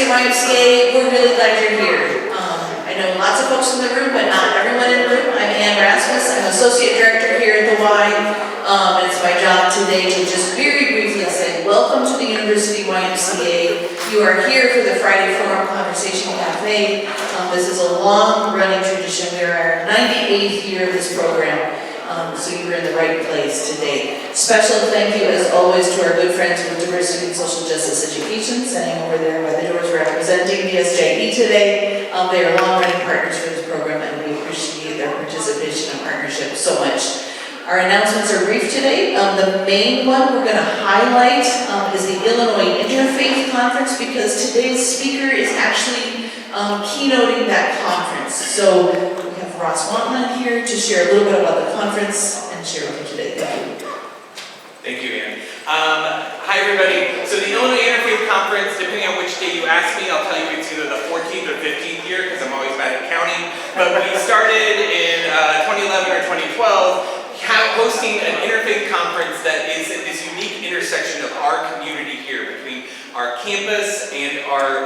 University YMCA, we're really glad you're here. I know lots of folks in the room, but not everyone in the room. I'm Ann Rasmus. I'm Associate Director here at the Y. It's my job today to just very briefly say, welcome to the University YMCA. You are here for the Friday Forum Conversation Café. This is a long-running tradition. We are our 98th year of this program. So you're in the right place today. Special thank you, as always, to our good friends with Diversity and Social Justice Education, sitting over there by the doors representing DSJE today. They are long-running partners for this program, and we appreciate their participation and partnership so much. Our announcements are brief today. The main one we're going to highlight is the Illinois Interfaith Conference, because today's speaker is actually keynoting that conference. So we have Ross Wantland here to share a little bit about the conference and share with you today. Thank you. Thank you, Ann. Hi, everybody. So the Illinois Interfaith Conference, depending on which day you ask me, I'll tell you it's either the 14th or 15th year, because I'm always bad at counting. But we started in 2011 or 2012, hosting an interfaith conference that is at this unique intersection of our community here between our campus and our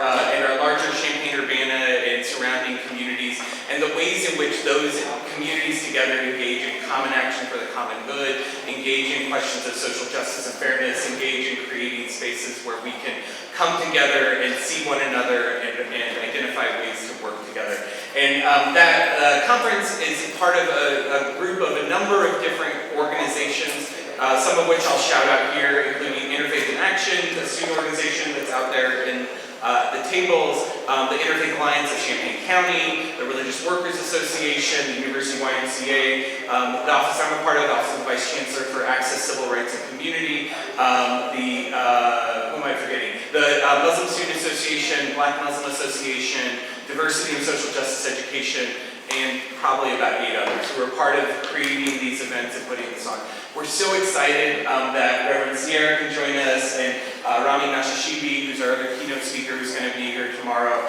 larger Champaign-Urbana and surrounding communities, and the ways in which those communities together engage in common action for the common good, engage in questions of social justice and fairness, engage in creating spaces where we can come together and see one another and identify ways to work together. And that conference is part of a group of a number of different organizations, some of which I'll shout out here, including Interfaith in Action, the student organization that's out there in the tables, the Interfaith Alliance of Champaign County, the Religious Workers Association, the University YMCA, the office I'm a part of, the Office of the Vice Chancellor for Access, Civil Rights, and Community, who am I forgetting? The Muslim Student Association, Black Muslim Association, Diversity and Social Justice Education, and probably about 8 others who are part of creating these events and putting this on. We're so excited that Reverend Ciera can join us, and Rami Nashashibi, who's our other keynote speaker who's going to be here tomorrow,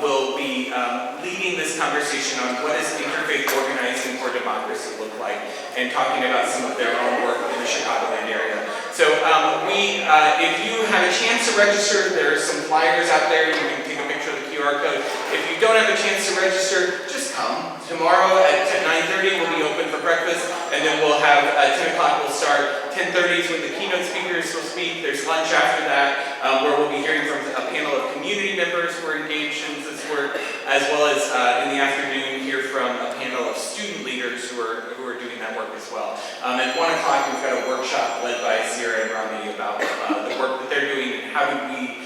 will be leading this conversation on what does interfaith organizing for democracy look like, and talking about some of their own work in the Chicagoland area. So if you have a chance to register, there are some flyers out there. You can take a picture of the QR code. If you don't have a chance to register, just come. Tomorrow at 9:30 we'll be open for breakfast, and then we'll have 10 o'clock we'll start. 10:30 is when the keynote speakers will speak. There's lunch after that, where we'll be hearing from a panel of community members who are engaged in this work, as well as in the afternoon hear from a panel of student leaders who are doing that work as well. At 1 o'clock we've got a workshop led by Ciera and Rami about the work that they're doing and how can we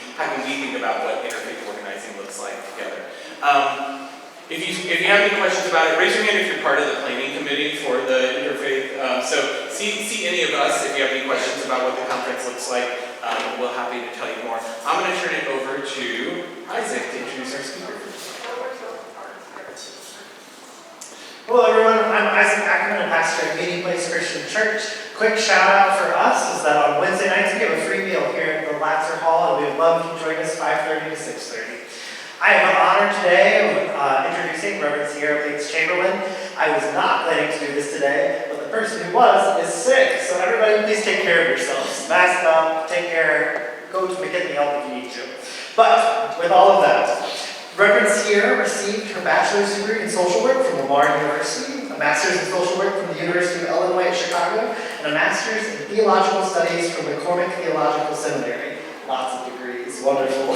think about what interfaith organizing looks like together. If you have any questions about it, raise your hand if you're part of the planning committee for the Interfaith. So see any of us if you have any questions about what the conference looks like. We're happy to tell you more. I'm going to turn it over to Isaac to introduce our speaker. Hello everyone, I'm Isaac Ackerman, a pastor at Meeting Place Christian Church. Quick shout out for us is that on Wednesday nights we have a free meal here at the Latzer Hall, and we would love if you join us 5:30 to 6:30. I have the honor today of introducing Reverend Ciera Bates-Chamberlain. I was not planning to do this today, but the person who was is sick, so everybody please take care of yourselves. Mask up, take care, go to McKinley Health if you need to. But with all of that, Reverend Ciera received her bachelor's degree in social work from Lamar University, a master's in social work from the University of Illinois at Chicago, and a master's in theological studies from the McCormick Theological Seminary. Lots of degrees, wonderful.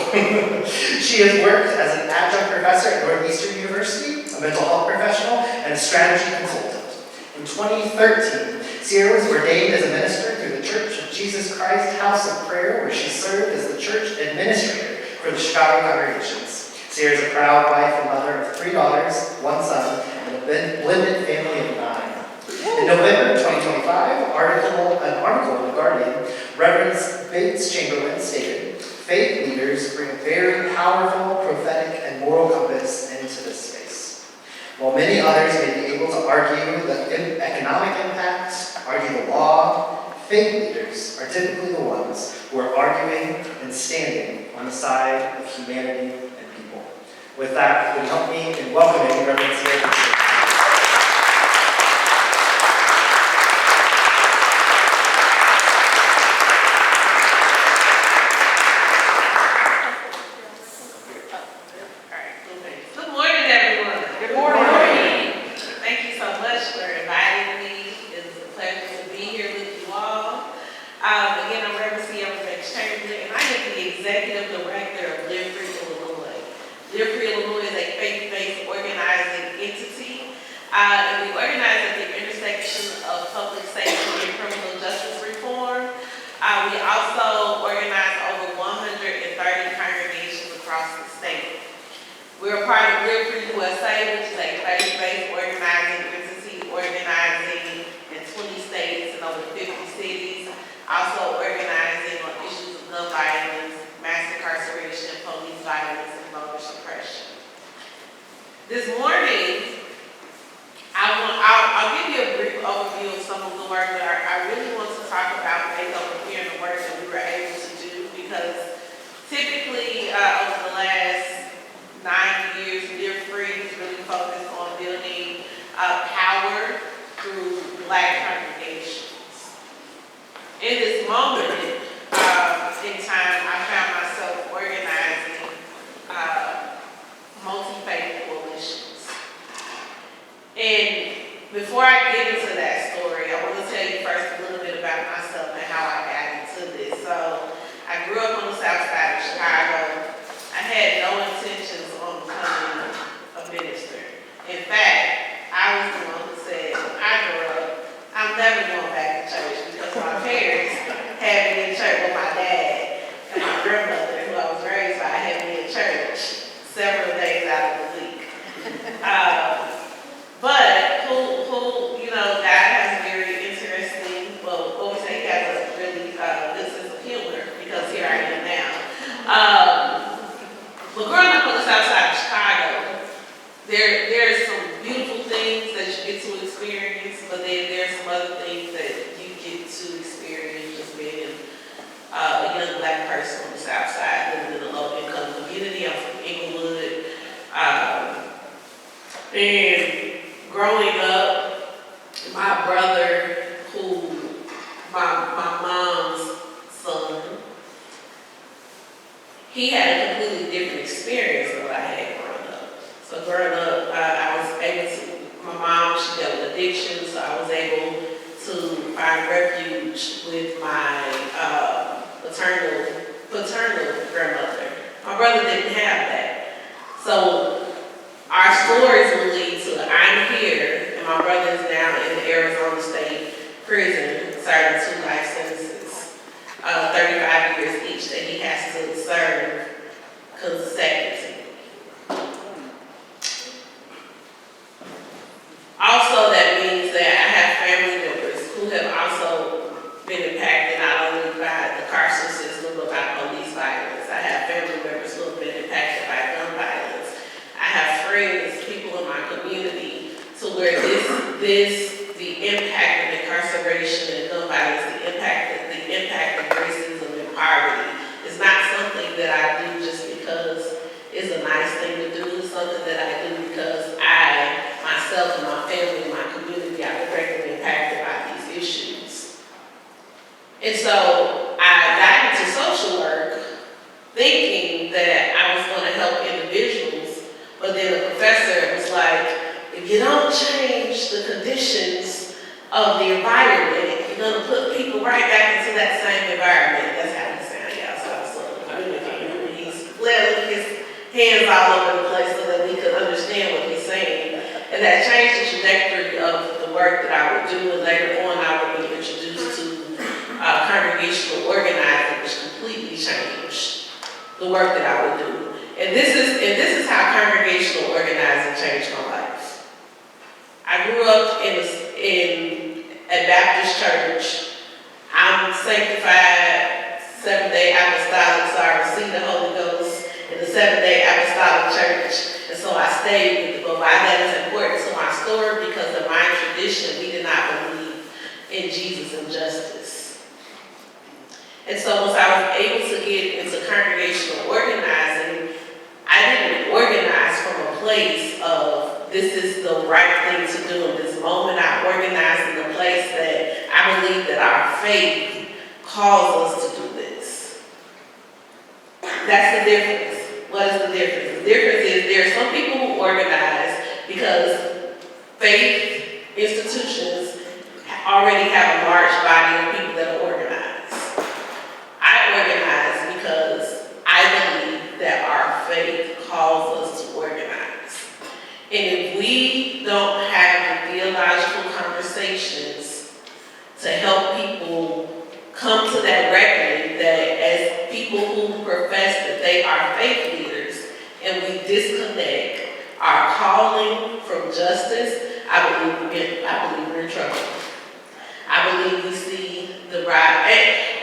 She has worked as an adjunct professor at Northeastern University, a mental health professional, and a strategy consultant. In 2013, Ciera was ordained as a minister through the Church of Jesus Christ House of Prayer, where she served as the church administrator for the Chicago congregations. Ciera is a proud wife and mother of 3 daughters, 1 son, and a blended family of 9. In November 2025, an article in The Guardian, Reverend Bates-Chamberlain stated, "Faith leaders bring a very powerful, prophetic, and moral compass into this space. While many others may be able to argue the economic impacts, argue the law, faith leaders are typically the ones who are arguing and standing on the side of humanity and people." With that, would you help me in welcoming Reverend Ciera? Executive Director of Live Free Illinois. Live Free Illinois is a faith-based organizing entity, and we organize at the intersection of public safety and criminal justice reform. We also organize over 130 congregations across the state. We're a part of Live Free USA, which is a faith-based organizing entity organizing in 20 states and over 50 cities, also organizing on issues of gun violence, mass incarceration, police violence, and voter suppression. This morning, I'll give you a brief overview of some of the work that I really want to talk about based on here and the work that we were able to do, because typically over the last 9 years, Live Free has really focused on building power through Black congregations. In this moment in time, I found myself organizing multi-faith coalitions. And before I get into that story, I want to tell you first a little bit about myself and how I got into this. So I grew up on the south side of Chicago. I had no intentions on becoming a minister. In fact, I was the one who said, when I grew up, I'm never going back to church, because my parents had me in church with my dad and my grandmother, who I was raised by, had me in church several days out of the week. But God has a very interesting, what we say, he has a really good sense of humor, because here I am now. But growing up on the south side of Chicago, there's some beautiful things that you get to experience, but then there's some other things that you get to experience just being a young Black person on the south side, living in a low-income community. I'm from Inglewood. And growing up, my brother, my mom's son, he had a completely different experience than what I had growing up. So growing up, I was able to, my mom, she dealt with addiction, so I was able to find refuge with my paternal grandmother. My brother didn't have that. So our stories will lead to, I'm here, and my brother is now in Arizona State Prison, serving 2 life sentences, 35 years each that he has to serve consecutively. Also, that means that I have family members who have also been impacted not only by the carceral system, but by police violence. I have family members who have been impacted by gun violence. I have friends, people in my community, to where the impact of incarceration and gun violence, the impact of racism and poverty is not something that I do just because it's a nice thing to do. It's something that I do because I, myself, and my family, and my community are directly impacted by these issues. And so I got into social work thinking that I was going to help individuals, but then the professor was like, if you don't change the conditions of the environment, you're going to put people right back into that same environment. That's how he sounded, y'all. So I was sort of mimicking him. He's flailing his hands all over the place so that we could understand what he's saying. And that changed the trajectory of the work that I would do. And later on, I would be introduced to congregational organizing, which completely changed the work that I would do. And this is how congregational organizing changed my life. I grew up in a Baptist church. I'm sanctified, Seventh-day Apostolic, so I received the Holy Ghost in the Seventh-day Apostolic Church. And so I stayed with it. But why that is important to my story, because in my tradition, we did not believe in Jesus and justice. And so once I was able to get into congregational organizing, I didn't organize from a place of this is the right thing to do in this moment. I organized in a place that I believe that our faith calls us to do this. That's the difference. What is the difference? The difference is there are some people who organize because faith institutions already have a large body of people that are organized. I organize because who profess that they are faith leaders and we disconnect our calling from justice, I believe we're in trouble. I believe we see the rise.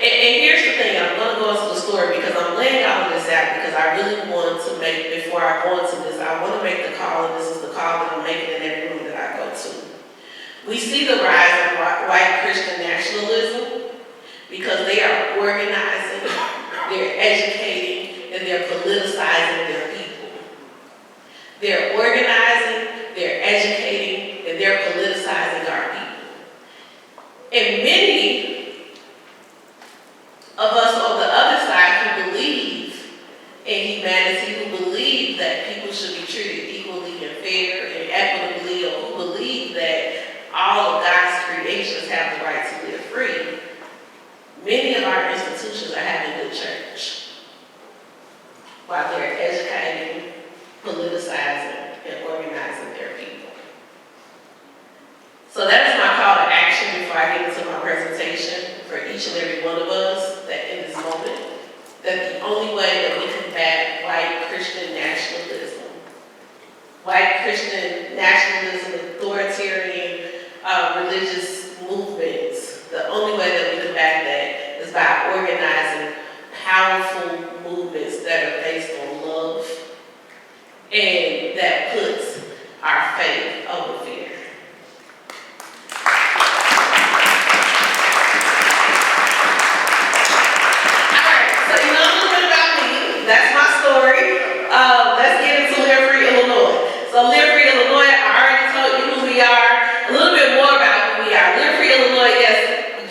And here's the thing, I'm going to go into the story because I'm laying all of this out because I really want to make, before I go into this, I want to make the call, and this is the call that I'm making in every room that I go to. We see the rise of white Christian nationalism because they are organizing, they're educating, and they're politicizing their people. They're organizing, they're educating, and they're politicizing our people. And many of us on the other side who believe in humanity, who believe that people should be treated equally and fair and equitably, or who believe that all of God's creations have the right to live free, many of our institutions are having good church while they're educating, politicizing, and organizing their people. So that is my call to action before I get into my presentation for each and every one of us that in this moment, that the only way that we combat white Christian nationalism, authoritarian religious movements, the only way that we combat that is by organizing powerful movements that are based on love and that puts our faith over fear. That's my story. Let's get into Live Free, Illinois. So Live Free, Illinois, I already told you who we are. A little bit more about who we are. Live Free, Illinois,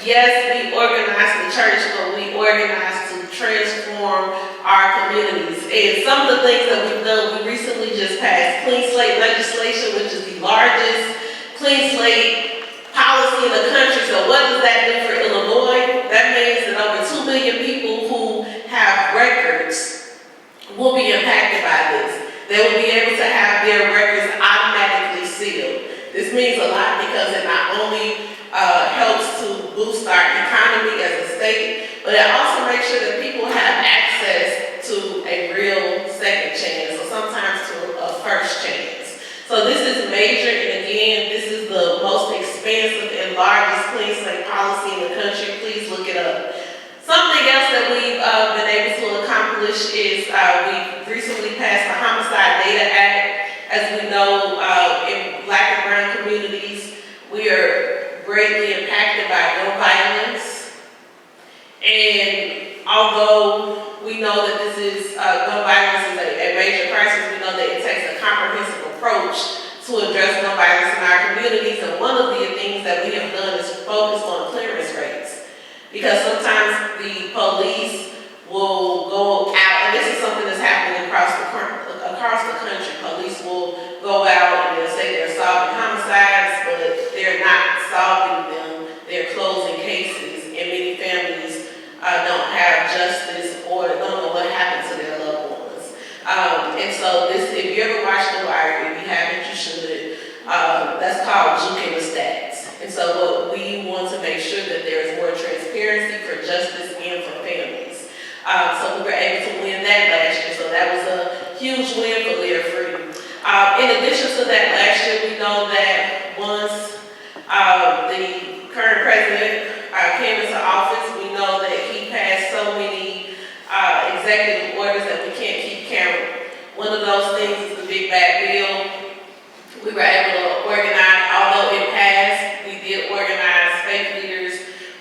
yes, we organize the church, but we organize to transform our communities. And some of the things that we've done, we recently just passed clean slate legislation, which is the largest clean slate policy in the country. So what does that do for Illinois? That means that over 2 million people who have records will be impacted by this. They will be able to have their records automatically sealed. This means a lot because it not only helps to boost our economy as a state, but it also makes sure that people have access to a real second chance, or sometimes to a first chance. So this is major, and again, this is the most expansive and largest clean slate policy in the country. Please look it up. Something else that we've been able to accomplish is we recently passed the Homicide Data Act. As we know, in Black and brown communities, we are greatly impacted by gun violence. And although we know that this is gun violence is a major crisis, we know that it takes a comprehensive approach to address gun violence in our communities. And one of the things that we have done is focus on clearance rates. Because sometimes the police will go out, and this is something that's happening across the country. Police will go out and they'll say they're solving homicides, but they're not solving them. They're closing cases, and many families don't have justice or don't know what happened to their loved ones. And so this, if you ever watch The Wire, if you haven't, you should. That's called juking the stats. And so what we want to make sure that there is more transparency for justice and for families. So we were able to win that last year. So that was a huge win for Live Free. In addition to that, last year we know that once the current president came into office, we know that he passed so many executive orders that we can't keep counting. One of those things is the Big Bad Bill. We were able to organize, although it passed, we did organize faith leaders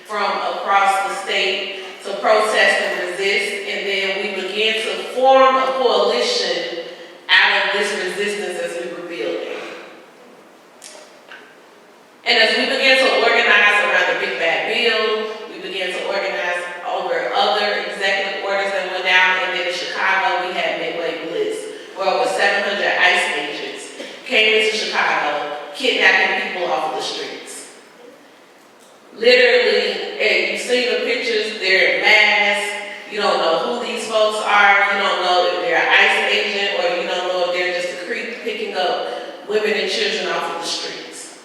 from across the state to protest and resist, and then we began to form a coalition out of this resistance as we were building. And as we began to organize around the Big Bad Bill, we began to organize over other executive orders that went out, and then in Chicago we had Midway Bliss, where over 700 ICE agents came into Chicago, kidnapping people off of the streets. Literally, and you've seen the pictures, they're in masks, you don't know who these folks are, you don't know if they're an ICE agent, or you don't know if they're just a creep picking up women and children off of the streets.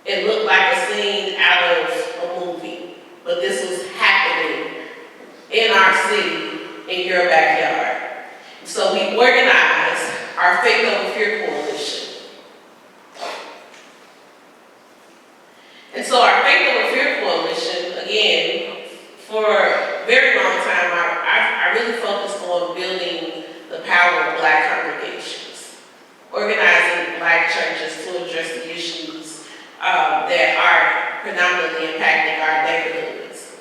It looked like a scene out of a movie, but this was happening in our city, in your backyard. So we organized our Faith Over Fear Coalition. And so our Faith Over Fear Coalition, again, for a very long time, I really focused on building the power of Black congregations, organizing Black churches to address the issues that are predominantly impacting our neighborhoods.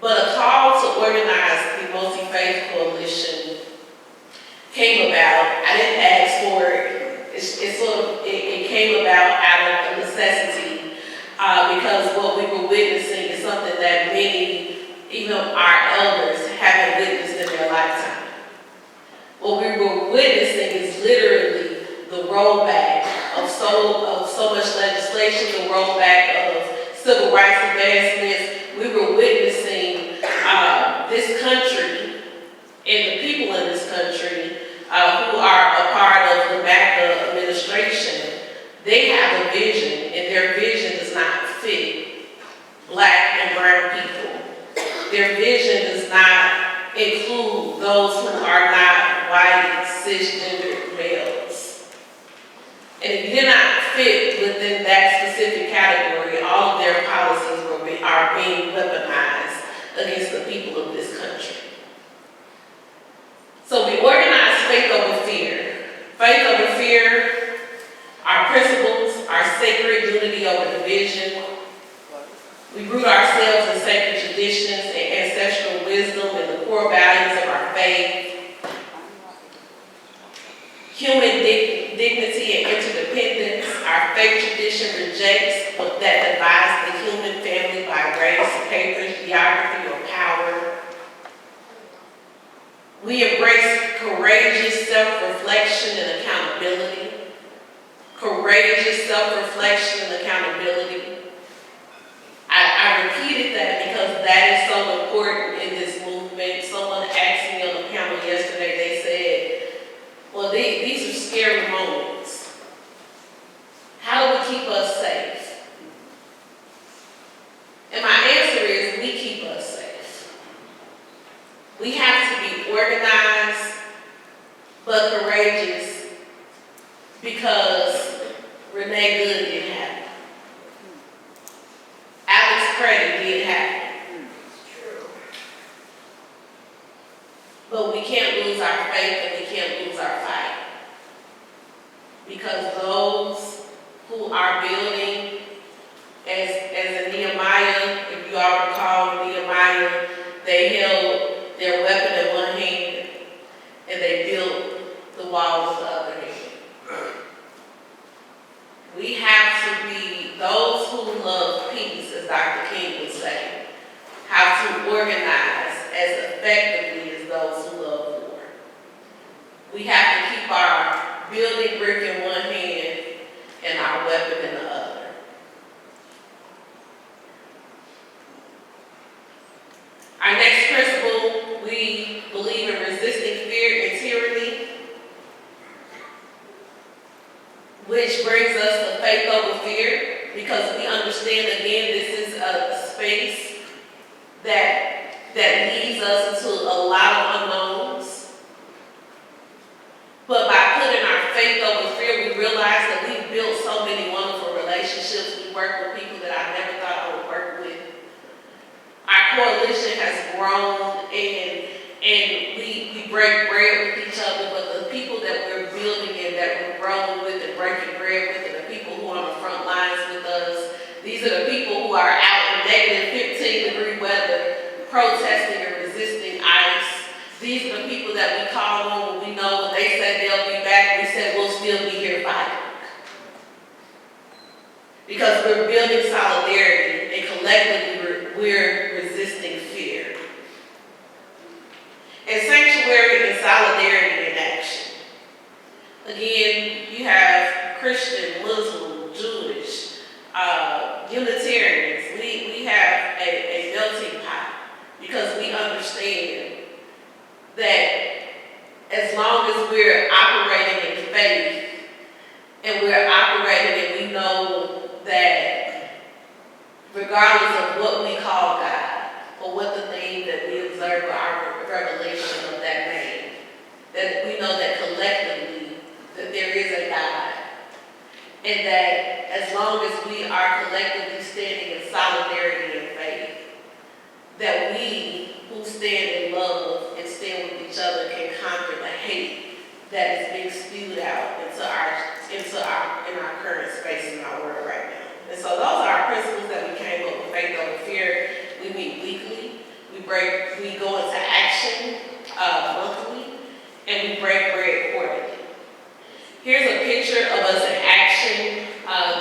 But a call to organize the Multi-Faith Coalition came about. I didn't ask for it. It came about out of necessity because what we were witnessing is something that many, even our elders, haven't witnessed in their lifetime. What we were witnessing is literally the rollback of so much legislation, the rollback of civil rights advancements. We were witnessing this country and the people in this country who are a part of the MACA administration. They have a vision, and their vision does not fit Black and brown people. Their vision does not include those who are not white, cisgender males. And if you did not fit within that specific category, all of their policies are being weaponized against the people of this country. So we organized Faith Over Fear. Faith Over Fear, our principles, our sacred unity over division. We root ourselves in sacred traditions and ancestral wisdom and the core values of our faith. Human dignity and interdependence. Our faith tradition rejects that divides the human family by race, papers, geography, or power. We embrace courageous self-reflection and accountability. Courageous self-reflection and accountability. I repeated that because that is so important in this movement. Someone asked me on the panel yesterday, they said, well, these are scary moments. How do we keep us safe? And my answer is, we keep us safe. We have to be organized, but courageous, because Renee Good didn't happen. Alex Credit did happen. But we can't lose our faith and we can't lose our fight. Because those who are building, as in Nehemiah, if you all recall Nehemiah, they held their weapon in one hand and they built the wall with the other hand. We have to be those who love peace, as Dr. King would say, have to organize as effectively as those who love war. We have to keep our building brick in one hand and our weapon in the other. Our next principle, we believe in resisting fear and tyranny, which brings us to faith over fear, because we understand, again, this is a space that leads us into a lot of unknowns. But by putting our faith over fear, we realize that we've built so many wonderful relationships. We work with people that I never thought I would work with. Our coalition has grown, and we break bread with each other, but the people that we're building and that we're growing with and breaking bread with, and the people who are on the front lines with us, these are the people who are out in negative 15-degree weather protesting and resisting ICE. These are the people that we call on when we know when they said they'll be back, we said we'll still be here fighting. Because we're building solidarity, and collectively we're resisting fear. And sanctuary and solidarity in action. Again, you have Christian, Muslim, Jewish, Unitarians. We have a melting pot, because we understand that as long as we're operating in faith and we're operating and we know that regardless of what we call God or what the name that we observe our revelation of that name. That we know that collectively, that there is a God. And that as long as we are collectively standing in solidarity and faith, that we who stand in love and stand with each other can conquer the hate that is being spewed out in our current space in our world right now. And so those are our principles that we came up with, faith over fear. We meet weekly, we go into action monthly, and we break bread quarterly. Here's a picture of us in action.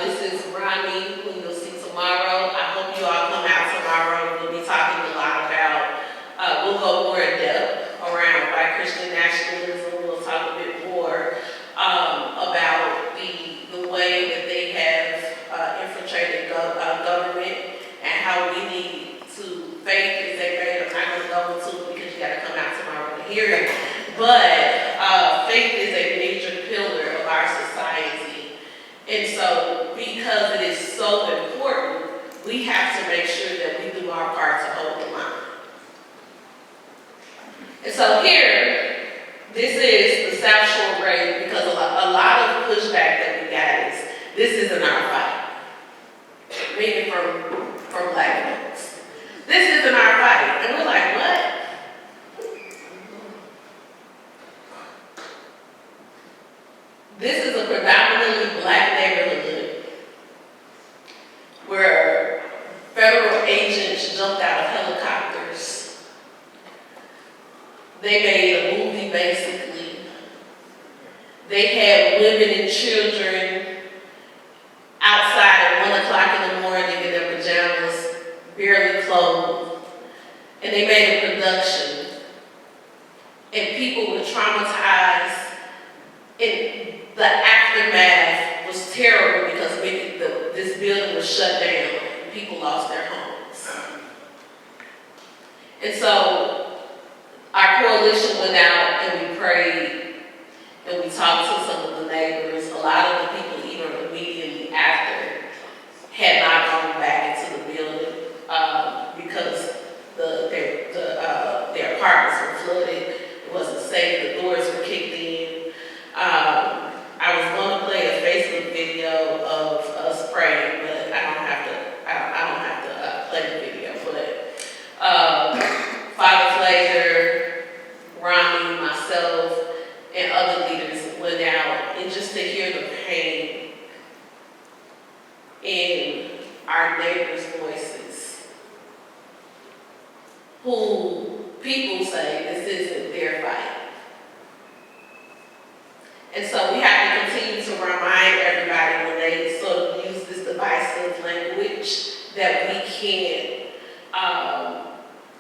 This is Ronnie, who you'll see tomorrow. I hope you all come out tomorrow. We'll be talking a lot about, we'll go more in depth around white Christian nationalism. We'll talk a bit more about the way that they have infiltrated government and how we need to, faith is a great, I'm not going to go into it because you got to come out tomorrow to hear it, but faith is a major pillar of our society. And so because it is so important, we have to make sure that we do our part to hold the line. And so here, this is the South Shore grade, because a lot of pushback that we got is, this isn't our fight. Meaning from black folks. This isn't our fight. And we're like, what? This is a predominantly black neighborhood where federal agents jumped out of helicopters. They made a movie, basically. They had women and children outside at 1 o'clock in the morning in their pajamas, barely clothed. And they made a production. And people were traumatized. And the aftermath was terrible because this building was shut down and people lost their homes. And so our coalition went out and we prayed and we talked to some of the neighbors. A lot of the people, even immediately after, had not gone back into the building because their apartments were flooded. It wasn't safe. The doors were kicked in. I was going to play a Facebook video of us praying, but I don't have to play the video. But Father Flager, Ronnie, myself, and other leaders went out, and just to hear the pain in our neighbors' voices, who people say this isn't their fight. And so we have to continue to remind everybody when they sort of use this divisive language that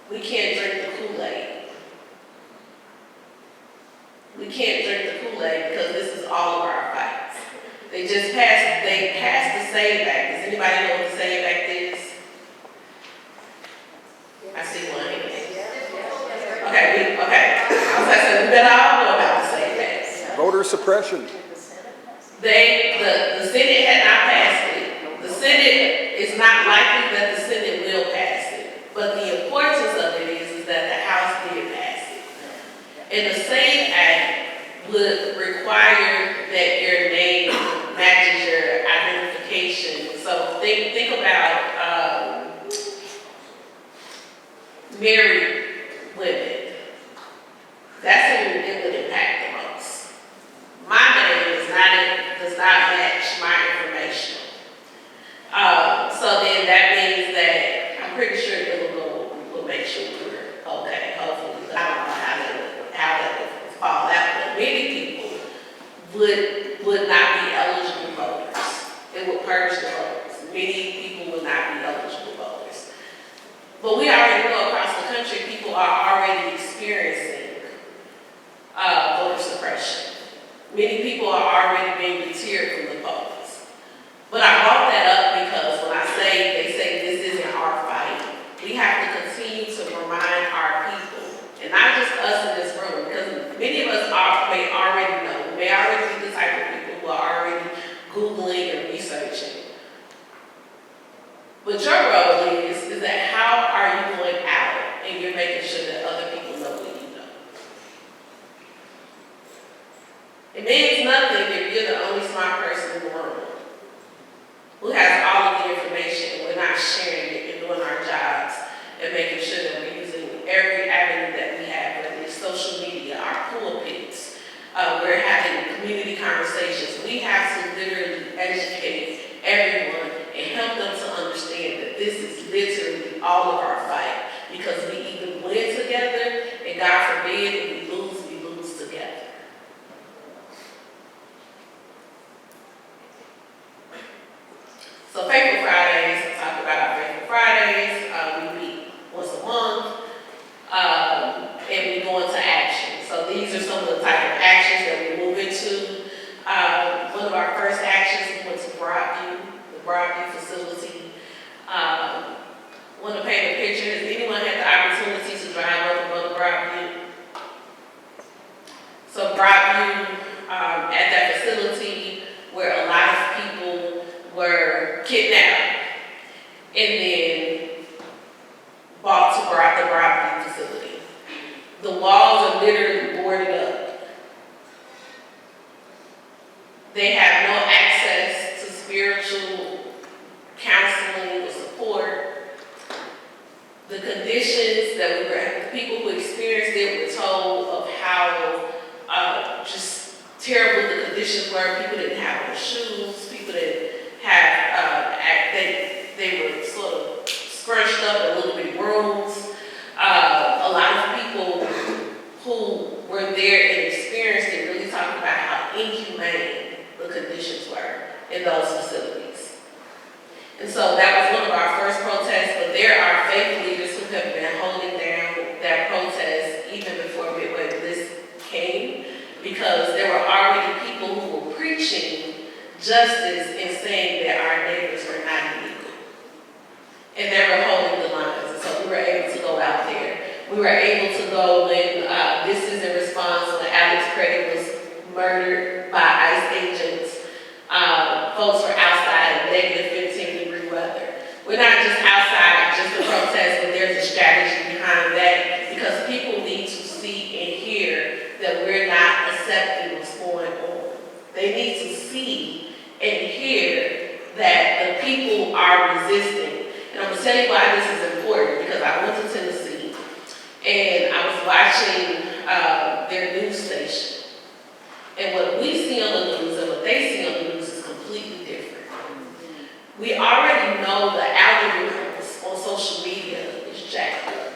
we can't drink the Kool-Aid. We can't drink the Kool-Aid because this is all of our fights. They passed the SAVE Act. Does anybody know what the SAVE Act is? I see one hand. Okay. I was saying we better all know about the SAVE Act. Voter suppression. The Senate had not passed it. The Senate, is not likely that the Senate will pass it. But the importance of it is that the House did pass it. And the SAVE Act would require that your name matches your identification. So think about married women. That's who it would impact the most. My name does not match my information. So then that means that I'm pretty sure we'll make sure we're okay, hopefully. I don't know how that would fall out, but many people would not be eligible voters. It would purge the voters. Many people would not be eligible voters. But we already know across the country, people are already experiencing voter suppression. Many people are already being deterred from the polls. But I brought that up because when they say this isn't our fight, we have to continue to remind our people, and not just us in this room, because many of us may already know, may already be the type of people who are already Googling and researching. But your role is that how are you going out and you're making sure that we're having community conversations. We have to literally educate everyone and help them to understand that this is literally all of our fight. Because we either win together, and God forbid, if we lose together. So Faithful Fridays, I talked about our Faithful Fridays. We meet once a month, and we go into action. So these are some of the type of actions that we move into. One of our first actions, we went to Broadview, the Broadview facility. Want to paint a picture? Has anyone had the opportunity to drive up and go to Broadview? So Broadview, at that facility where a lot of people were kidnapped and then brought to the Broadview facility. The walls are literally boarded up. They have no access to spiritual counseling or support. The conditions that the people who experienced it were told of how just terrible the conditions were. People didn't have no shoes. People didn't have, they were sort of scrunched up in little bitty rooms. A lot of people who were there and experienced it really talked about how inhumane the conditions were in those facilities. And so that was one of our first protests, but there are faith leaders who have been holding down that protest even before Midway Bliss came, because there were already people who were preaching justice and saying that our neighbors were not illegal. And they were holding the lines, and so we were able to go out there. We were able to go when, this is in response when Alex Credit was murdered by ICE agents. Folks were outside in negative 15-degree weather. We're not just outside just to protest, but there's a strategy behind that, because people need to see and hear that we're not accepting what's going on. They need to see and hear that the people are resisting. And I'm going to tell you why this is important, because I went to Tennessee and I was watching their news station. And what we see on the news and what they see on the news is completely different. We already know the algorithms on social media is jacked up.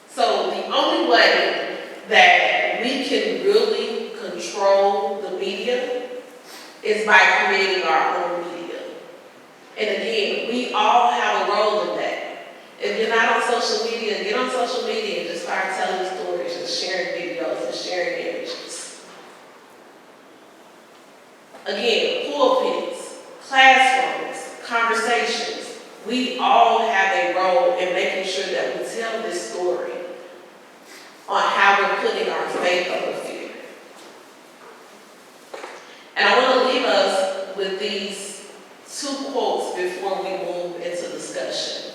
So the only way that we can really control the media is by creating our own media. And again, we all have a role in that. If you're not on social media, get on social media and just start telling stories and sharing videos and sharing images. Again, pulpits, classrooms, conversations. We all have a role in making sure that we tell this story on how we're putting our faith over fear. And I want to leave us with these two quotes before we move into discussion.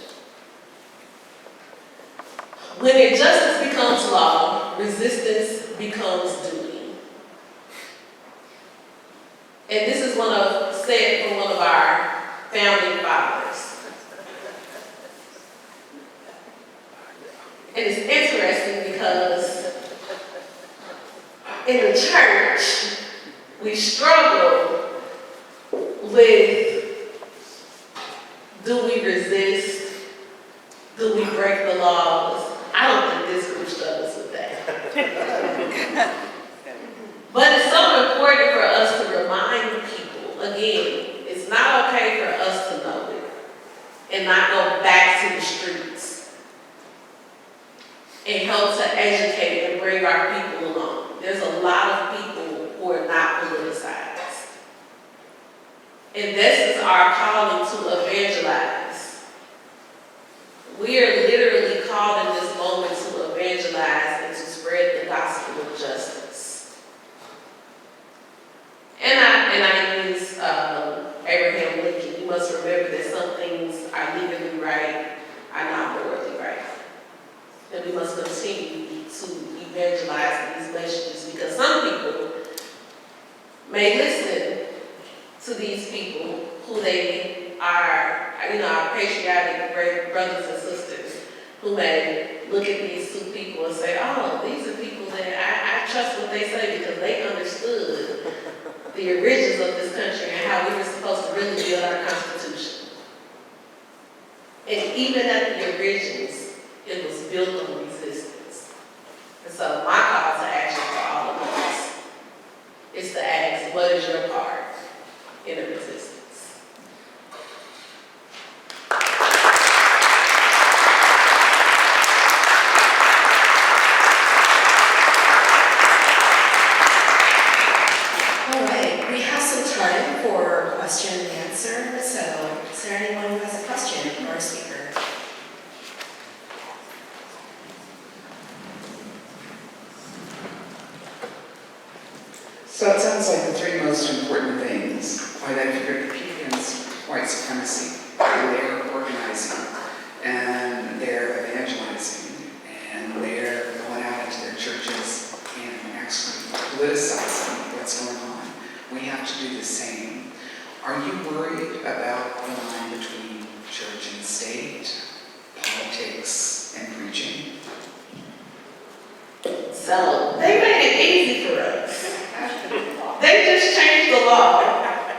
When injustice becomes law, resistance becomes duty. And this is said from one of our founding fathers. And it's interesting because in the church, we struggle with, do we resist? Do we break the laws? I don't think this group struggles with that. But it's so important for us to remind people, again, it's not okay for us to know it and not go back to the streets and help to educate and bring our people along. There's a lot of people who are not politicized. And this is our calling to evangelize. We are literally called in this moment to evangelize and to spread the gospel of justice. And I use Abraham Lincoln. You must remember that some things are legally right, are not morally right. And we must continue to evangelize these messages, because some people may listen to these people who they are, our patriotic great brothers and sisters, who may look at these two people and say, oh, these are people that I trust what they they say because they understood the origins of this country and how we were supposed to really build our Constitution. And even at the origins, it was built on resistance. And so my call to action for all of us is to ask, what is your part in the resistance? All right, we have some time for question and answer, so is there anyone who has a question or a speaker? So it sounds like the three most important things are that if you're against white supremacy, they're organizing, and they're evangelizing, and they're going out into their churches and actually politicizing what's going on. We have to do the same. Are you worried about the line between church and state, politics and preaching? So they made it easy for us. They just changed the law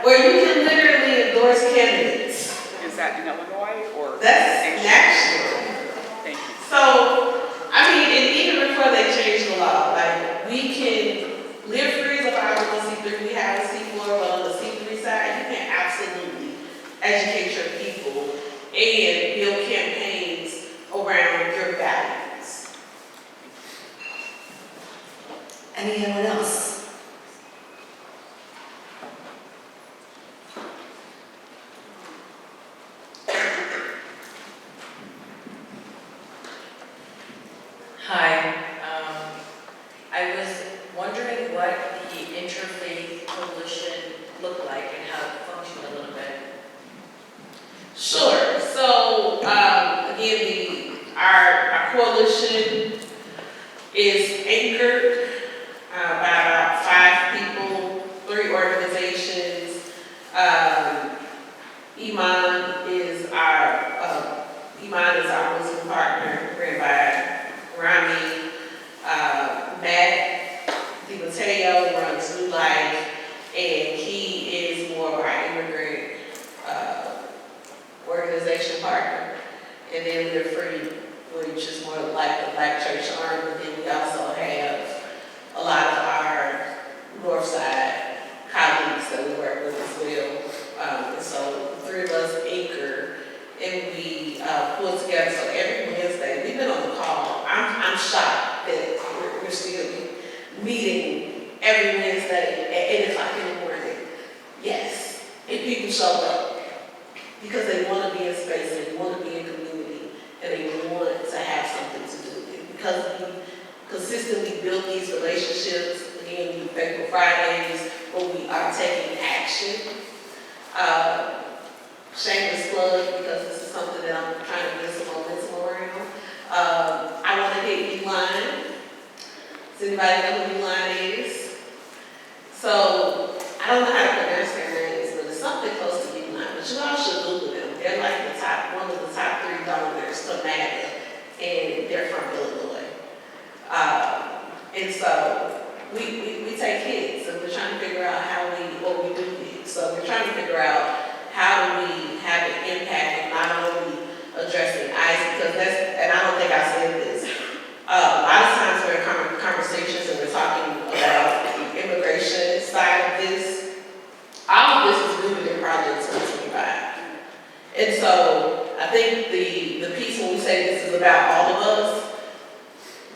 where you can literally endorse candidates. Is that in Illinois or? That's national. Thank you. So, I mean, and even before they changed the law, like, we can live free as a 501c3, we have a C4, but on the C3 side, you can absolutely educate your people and build campaigns around your values. Anyone else? Hi, I was wondering what the Interfaith Coalition looked like and how it functioned a little bit. Sure. So, again, our coalition is anchored by about 5 people, 3 organizations. Iman is our Muslim partner, ran by Rami. Matt DiMatteo runs New Life, and he is more of our immigrant organization partner. And then we're Free, which is more like the Black church arm, but then we also have a lot of our North Side colleagues that we work with as well. And so the 3 of us anchor, and we pull together. So every Wednesday, we've been on the call. I'm shocked that we're still meeting every Wednesday at 8 o'clock in the morning. Yes, and people show up because they want to be in space, and they want to be in community, and they want to have something to do. And because we consistently build these relationships, again, we do Faithful Fridays, where we are taking action. Shameless plug, because this is something that I'm trying to get some momentum around. I want to hit U-Line. Does anybody know who U-Line is? So, I don't know how to pronounce their names, but it's something close to U-Line. But you all should Google them. They're like one of the top 3 donors to MAGA, and they're from Illinois. And so, we take hits, and we're trying to figure out what we do hits. So we're trying to figure out how do we have an impact of not only addressing ICE, because and I don't think I said this, a lot of times we're in conversations and we're talking about the immigration side of this. All of this is rooted in Project 2025. And so I think the piece when we say this is about all of us,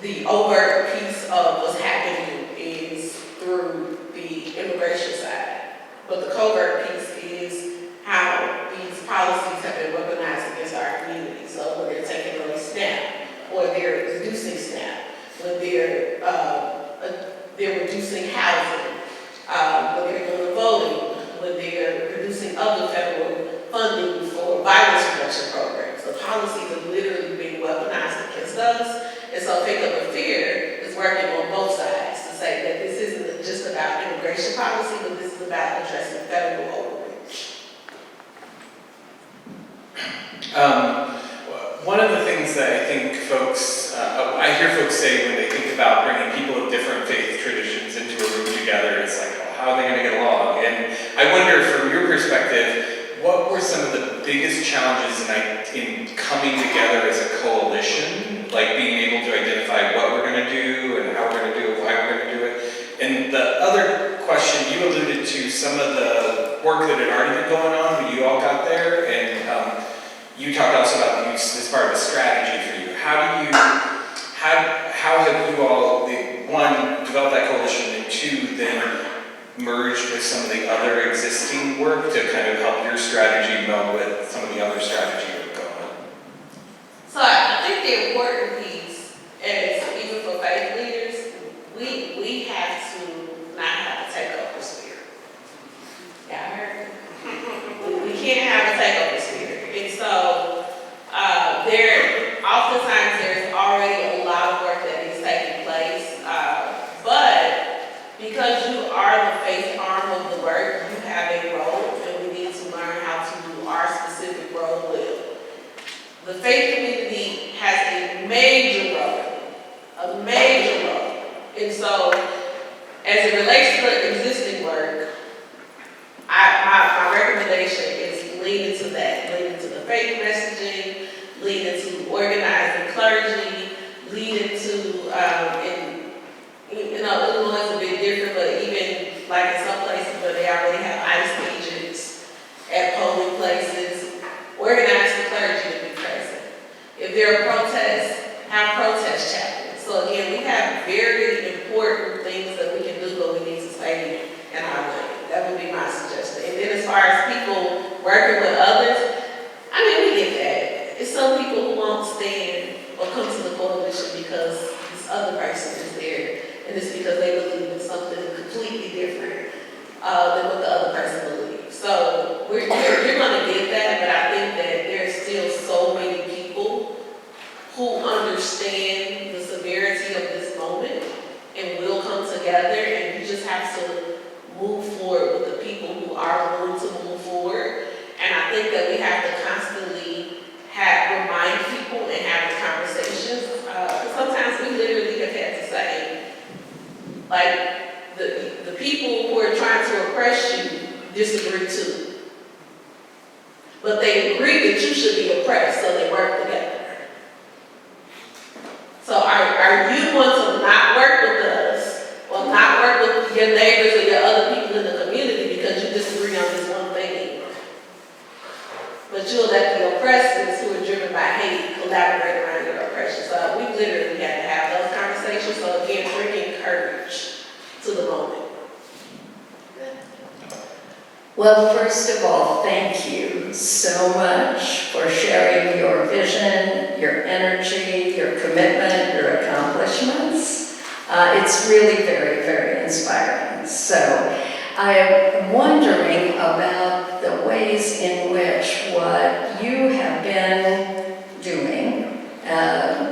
the overt piece of what's happening is through the immigration side. But the covert piece is how these policies have been weaponized against our community. So when they're taking away SNAP, or they're reducing SNAP, when they're reducing housing, when they're doing voting, when they're reducing other federal funding for violence reduction programs. The policies are literally being weaponized against us. And so Pick Up a Fear is working on both sides to say that this isn't just about immigration policy, but this is about addressing federal overreach. One of the things that I think folks, I hear folks say when they think about bringing people of different faith traditions perspective, what were some of the biggest challenges in coming together as a coalition? Like being able to identify what we're going to do and how we're going to do it, why we're going to do it. And the other question, you alluded to some of the work that had already been going on when you all got there, and you talked also about use as part of a strategy for you. How have you all, one, developed that coalition, and two, then merged with some of the other existing work to kind of help your strategy meld with some of the other strategy you have going on? So I think the important piece, and it's even for faith leaders, we have to not have a takeover spirit. Yeah, I heard it. We can't have a takeover spirit. And so oftentimes there's already a lot of work that is taking place, but because you are the faith arm of the work, you have a role, and we need to learn how to do our specific role well. The faith community has a major role, and so as it relates to the existing work, my recommendation is lean into that, lean into the faith messaging, lean into organizing clergy, lean into, Illinois is a bit different, but even like in some places where they already have ICE agents at polling places, organize the clergy to be present. If there are protests, have protest chaplains. So again, we have very important things that we can do, but we need to stay in our lane. That would be my suggestion. And then as far as people working with others, we get that. It's some people who won't stand or come to the coalition because this other person is there, and it's because they believe in something completely different than what the other person believes. So you're going to get that, but I think that there's still so many people who understand the severity of this moment and will come together, and you just have to move forward with the people who are willing to move forward. And I think that we have to constantly remind people and have the conversations. Sometimes we literally have had to say, like, the people who are trying to oppress you disagree too. But they agree that you should be oppressed, so they work together. So are you going to not work with us or not work with your neighbors or your other people in the community because you disagree on this one thing? But you'll let the oppressors who are driven by hate collaborate around your oppression. So we literally had to have those conversations. So again, bringing courage to the moment. Well, first of all, thank you so much for sharing your vision, your energy, your commitment, your accomplishments. It's really very, very inspiring. So I am wondering about the ways in which what you have been doing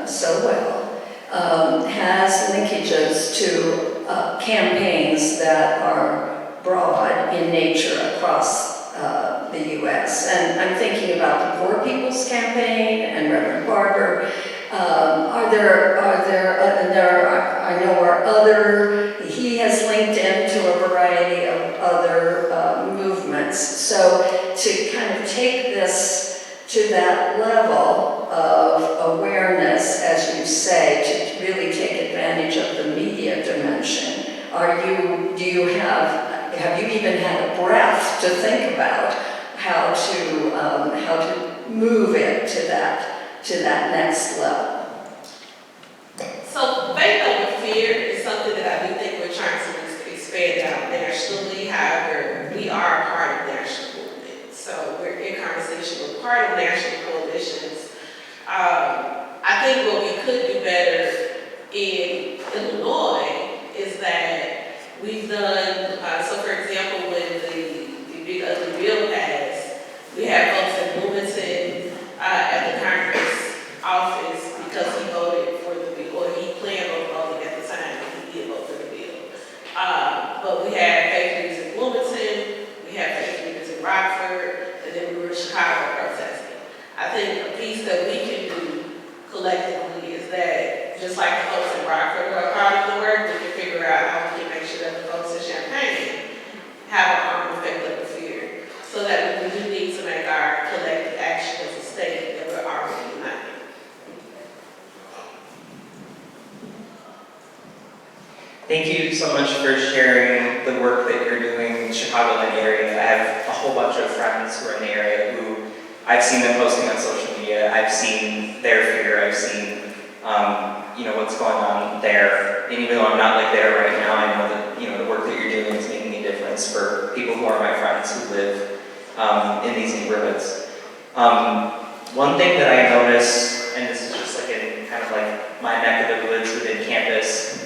so well has linkages to campaigns that are broad in nature across the U.S. And I'm thinking about the Poor People's Campaign and Reverend Barber. I know are other, he has linked into a variety of other movements. So to kind of take this to that level of awareness, as you say, to really take advantage of the media dimension, have you even had a breath to think about how to move it to that next level? So faith over fear is something that I do think we're trying to expand out nationally. However, we are a part of national movement. So we're in conversation with part of national coalitions. I think what we could do better in Illinois is that we've done, so for example, when the Big Ugly Bill passed, we had folks in Bloomington at the Congress office because he voted for the bill, or he planned on voting Thank you so much for sharing the work that you're doing in the Chicagoland area. I have a whole bunch of friends who are in the area who I've seen them posting on social media. I've seen their fear. I've seen, what's going on there. And even though I'm not like there right now, I know that, the work that you're doing is making a difference for people who are my friends who live in these neighborhoods. One thing that I notice, and this is just like in kind of like my neck of the woods within campus,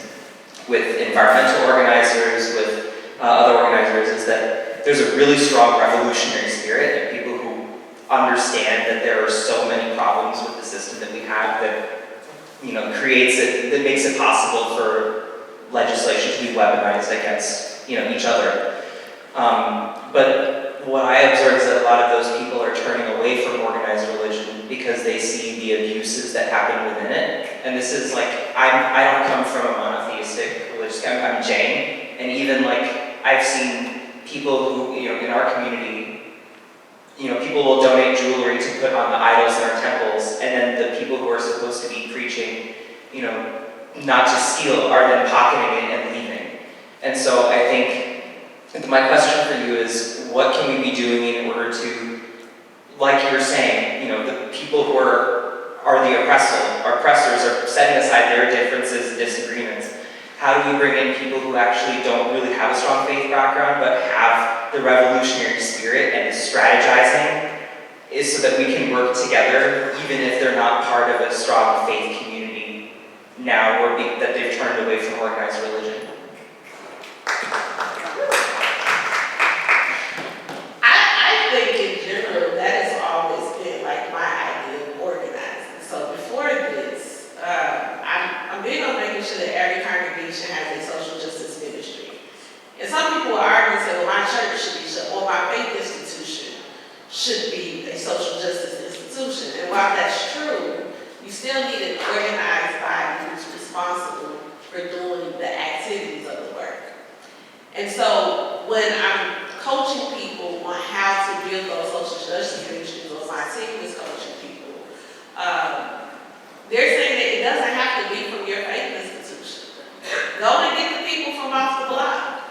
with environmental organizers, with other organizers, is that there's a really strong revolutionary spirit and people who understand that there are so many problems with the system that we have that, creates it, that makes it possible for legislation to be weaponized against, each other. But what I observe is that a lot of those people are turning away from organized religion because they see the abuses that happen within it. And this is like, I don't come from a monotheistic religious, I'm Jain, and even like, I've seen people who, in our community, people will donate jewelry to put on the idols in our temples, and then the people who are supposed to be preaching, not to steal are then pocketing it and leaving. And so I think my question for you is, what can we be doing in order to, like you're saying, the people who are the oppressors are setting aside their differences and disagreements. How do we bring in people who actually don't really have a strong faith background but have the revolutionary spirit and is strategizing, is so that we can work together even if they're not part of a strong faith community now or that they've turned away from organized religion? I think in general, that has always been like my idea of organizing. So before this, I'm big on making sure that every congregation has a social justice ministry. And some people are arguing and say, well, my church should be, or my faith institution should be a social justice institution. And while that's true, you still need an organized body who's responsible for doing the activities of the work. And so when I'm coaching people on how to build those social justice ministries, or my team is coaching people, they're saying that it doesn't have to be from your faith institution. Go and get the people from off the block.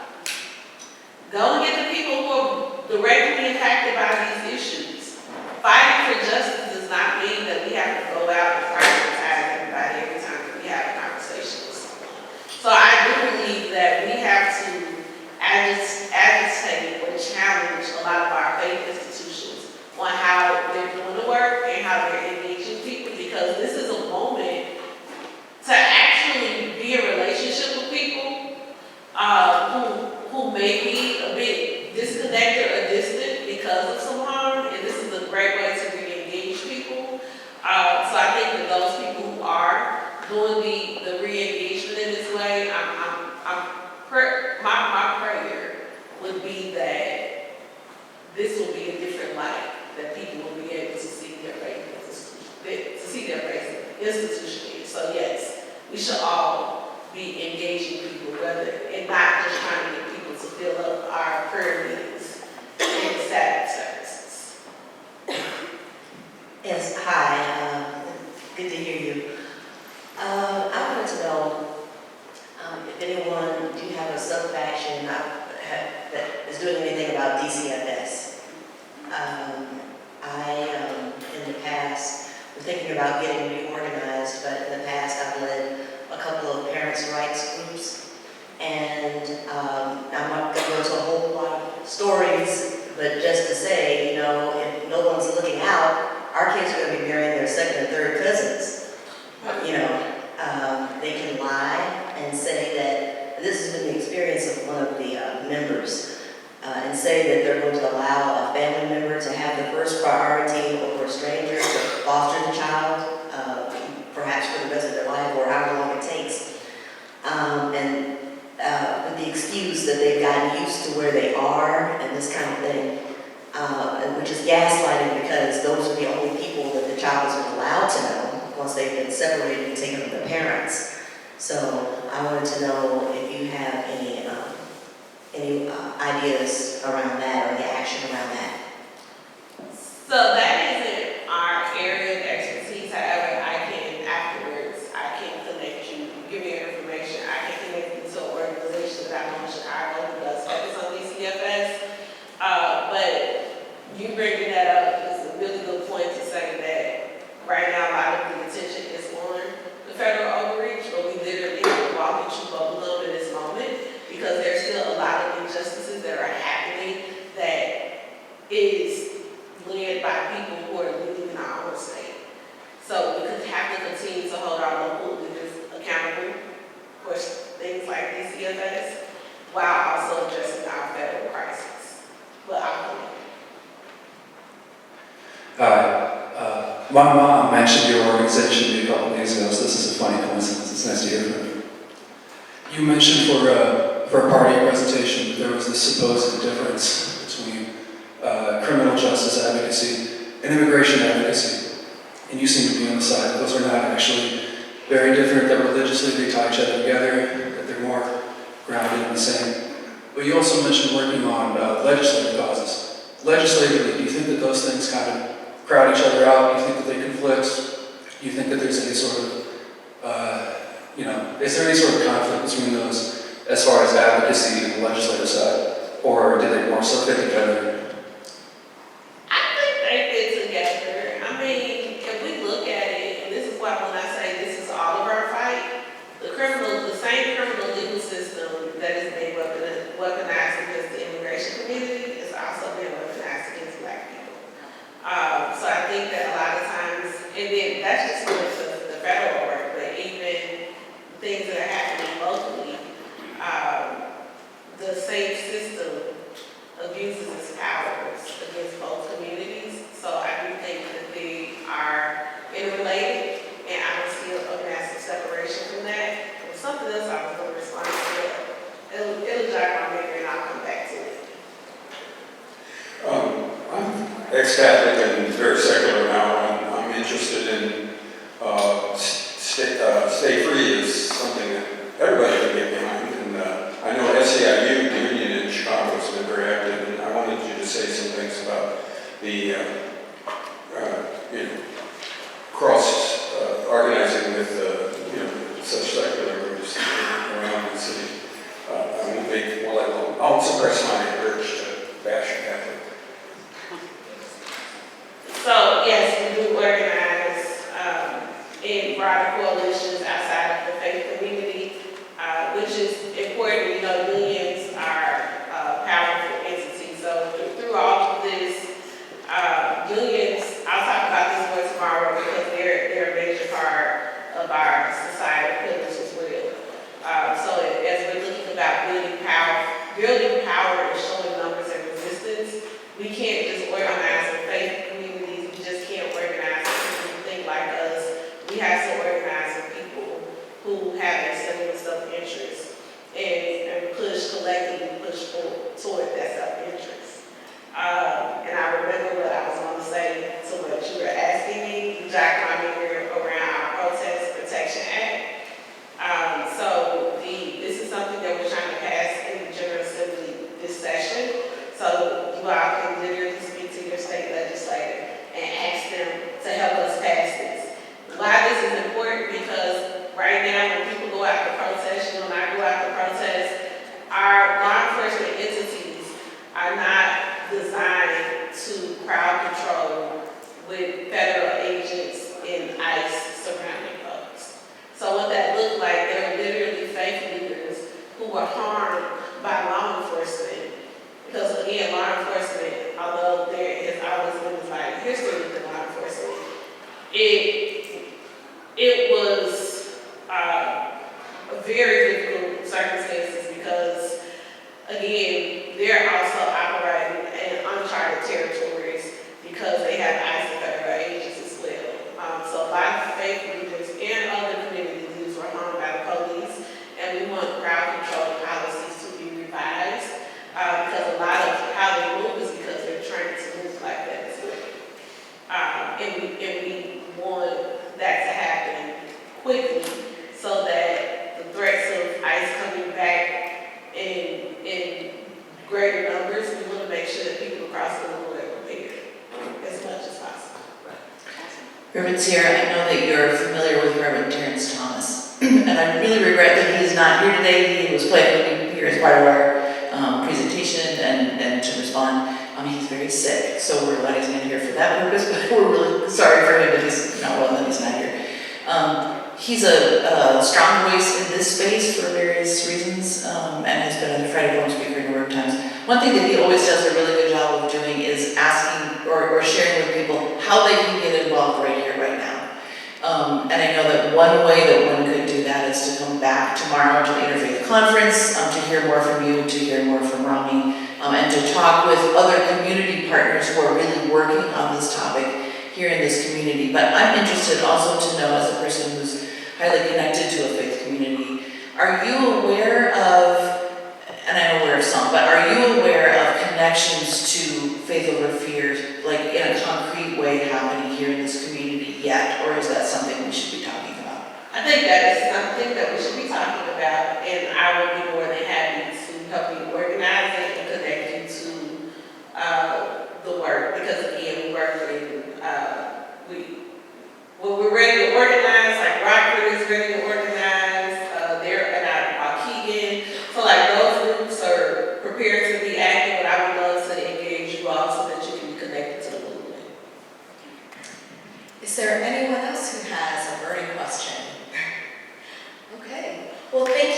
Go and get the people who are directly impacted by these issues. Fighting for justice does not mean that we have to go out and prioritize everybody every time that we have a conversation with someone. So I do believe that we have to agitate or challenge a lot of our faith institutions on how they're doing the work and how they're engaging people, because this is a moment to actually be in relationship with people who may be a bit disconnected or distant because of some harm, and this is a great way to re-engage people. So I think that those people who are doing the re-engagement in this way, my prayer would be that this will be a different light, that people will be able to see their faith institutionally. So yes, we should all be engaging people, and not just trying to get people to fill up our prayer meetings and Sabbath services. Yes, hi, good to hear you. I wanted to know if anyone, do you have a sub-faction that is doing anything about DCFS? In the past, was thinking about getting reorganized, but in the past I've led a couple of parents' rights groups, and I'm not going to go into a whole lot of stories, but just to say, if no one's looking out, our kids are going to be marrying their second and third cousins. They can lie and say that, this has been the experience of one of the members, and say that they're going to allow a family member to have the first priority over a stranger to foster the child, perhaps for the rest of their life or however long it takes. And with the excuse that they've gotten used to where they are and this kind of thing, which is gaslighting, because those are the only people that the child is allowed to know once they've been separated and taken from their parents. So I wanted to know if you have any ideas around that or the action around that. So that isn't our area of expertise. However, I can connect you, give me your information. I can connect you to an function bubble up in this moment, because there's still a lot of injustices that are happening that is led by people who are living in our own state. So we could have to continue to hold our local leaders accountable for things like DCFS, while also addressing our federal crisis. But I'll come in. Hi. My mom mentioned your organization to me a couple of days ago, so this is a funny coincidence. It's nice to hear from you. You mentioned for a party presentation that there was this supposed difference between criminal justice advocacy and immigration advocacy. And you seem to be on the side that those are not actually very different, that religiously they tie each other together, that they're more grounded in the same. But you also mentioned working on legislative causes. Legislatively, do you think that those things kind of crowd each other out? Do you think that they conflict? Do you think that there's any sort of, is there any sort of conflict between those as far as advocacy and the legislative side? Or do they more so fit together? I think they fit together. I mean, if we look at it, and this is why when I say this is all of our fight, the same criminal legal system that is being weaponized against the immigration community is also being weaponized against Black people. So I think that a lot of times, and then that's just the federal work, but even things that are happening locally, the same system abuses its powers against both communities. So I do think that they are interrelated, and I don't see a massive separation from that. There was something else I was going to respond to. It'll jog my memory, and I'll come back to it. I'm ex-Catholic and very secular now, and I'm interested in stay free is something that everybody can get behind. And I know SEIU, the union in Chicago, has been very active, and I wanted you to say some things about the cross organizing with such secular groups around the city. I won't make more like I'll suppress my urge to bash a Catholic. So yes, we do organize in broader coalitions outside of the faith community, which is important. Unions are powerful entities. So through all of this, unions, I'll talk about this more tomorrow because they're a major part of our societal pillars as well. So as we're looking about building power and showing numbers and resistance, we can't just organize in faith communities. We just can't organize people who think like us. We have to organize with people who have a similar self-interest and collectively push toward that self-interest. And I remember what I was going to say to what you were asking me. You jogged my memory around our Protest Protection Act. So this is something that we're trying to pass in the General Assembly this session. So you all can literally speak to your state legislator and ask them to help us pass this. Why this is important? Because right now when people go out to protest, when I go out to protest, our law enforcement entities are not designed to crowd control with federal agents and ICE surrounding folks. So what that looked like, there were literally faith leaders who were harmed by law enforcement. Because again, law enforcement, although there has always been this like history with the law enforcement, it was very difficult circumstances because, again, they're also operating in uncharted territories because they have ICE and federal agents as well. So a lot of faith leaders and other community leaders were harmed by the police, and we want crowd control policies to be revised because a lot of how they move is because they're trained to move like that as well. And we want that to happen quickly so that the threats of ICE coming back in greater numbers, we want to make sure that people across the world are prepared as much as possible. Reverend Ciera, I know that you're familiar with Reverend Terrence Thomas, and I really regret that he's not here today. He was planning to be here as part of our presentation and to respond. He's very sick, so we're letting him in here for that purpose, but we're really sorry for him that he's not well and that he's not here. He's a strong voice in this space for various reasons, and has been a Friday forum speaker a number of times. One thing that he always does a really good job of doing is asking or sharing with people how they can get involved right here, right now. And I know that one way that one could do that is to come back tomorrow to the Interfaith Conference, to hear more from you, to hear more from Rami, and to talk with other community partners who are really working on this topic here in this community. But I'm interested also to know, as a person who's highly connected to a faith community, are you aware of, and I'm aware of some, but are you aware of connections to faith over fear, like in a concrete way happening here in this community yet, or is that something we should be talking about? I think that is something that we should be talking about, and I would be more than happy to help you organize it and connect you to the work, because again, we work in, when we're ready to organize, like Rockford is ready to organize, Keegan, so like those groups are prepared to be active, but I would love to engage you all so that you can be connected to the movement. Is there anyone else who has a burning question? Okay, well, thank